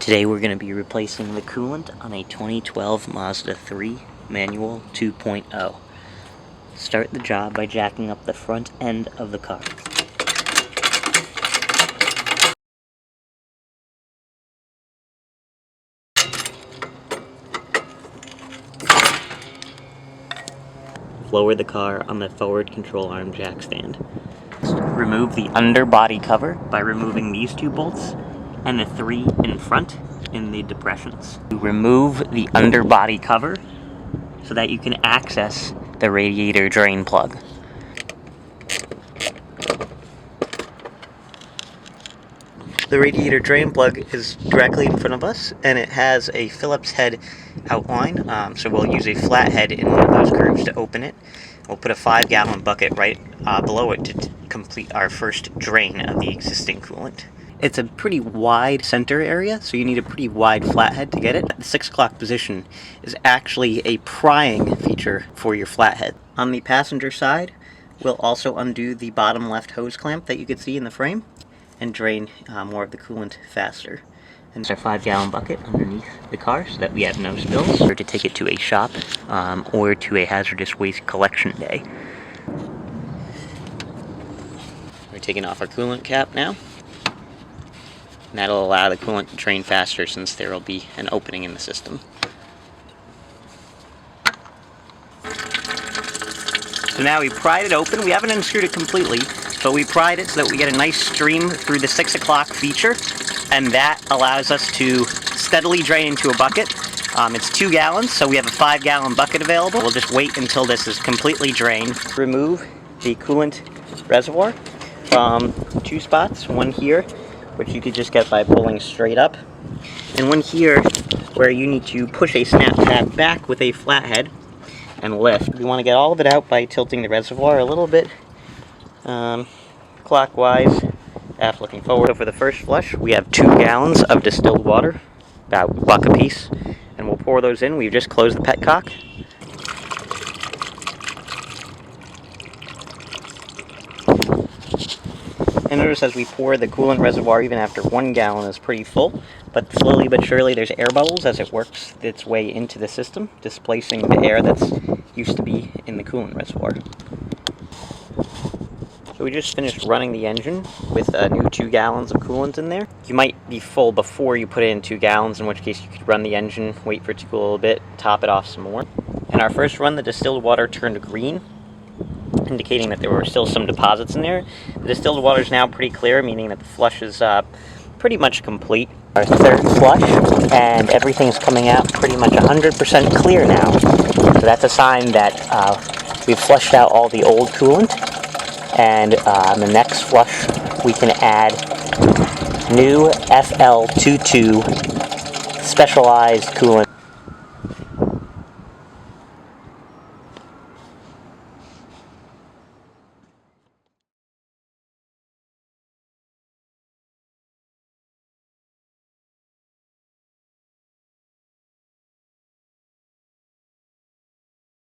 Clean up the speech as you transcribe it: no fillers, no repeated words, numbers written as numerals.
Today we're going to be replacing the coolant on a 2012 Mazda 3 manual 2.0. Start the job by jacking up the front end of the car. Lower the car on the forward control arm jack stand. Remove the underbody cover by removing these two bolts and the three in front in the depressions. Remove the underbody cover so that you can access the radiator drain plug. The radiator drain plug is directly in front of us, and it has a Phillips head outline, so we'll use a flat head in one of those curves to open it. We'll put a 5-gallon bucket right below it to complete our first drain of the existing coolant. It's a pretty wide center area, so you need a pretty wide flathead to get it. The 6 o'clock position is actually a prying feature for your flathead. On the passenger side, we'll also undo the bottom left hose clamp that you can see in the frame and drain more of the coolant faster. And it's our 5-gallon bucket underneath the car so that we have no spills, or to take it to a shop or to a hazardous waste collection day. We're taking off our coolant cap now. And that'll allow the coolant to drain faster since there will be an opening in the system. So now we pried it open. We haven't unscrewed it completely, but we pried it so that we get a nice stream through the 6 o'clock feature, and that allows us to steadily drain into a bucket. It's 2 gallons, so we have a 5-gallon bucket available. We'll just wait until this is completely drained. Remove the coolant reservoir from 2 spots, one here, which you could just get by pulling straight up, and one here where you need to push a snap tab back with a flathead and lift. We want to get all of it out by tilting the reservoir a little bit clockwise after looking forward. So for the first flush, we have 2 gallons of distilled water, about a buck a piece, and we'll pour those in. We've just closed the Petcock. And notice as we pour, the coolant reservoir, even after 1 gallon, is pretty full, but slowly but surely there's air bubbles as it works its way into the system, displacing the air that's used to be in the coolant reservoir. So we just finished running the engine with a new 2 gallons of coolant in there. You might be full before you put in 2 gallons, in which case you could run the engine, wait for it to cool a little bit, top it off some more. In our first run, the distilled water turned green, indicating that there were still some deposits in there. The distilled water is now pretty clear, meaning that the flush is pretty much complete. Our third flush, and everything's coming out pretty much 100% clear now. So that's a sign that we've flushed out all the old coolant, and on the next flush we can add new FL22 specialized coolant.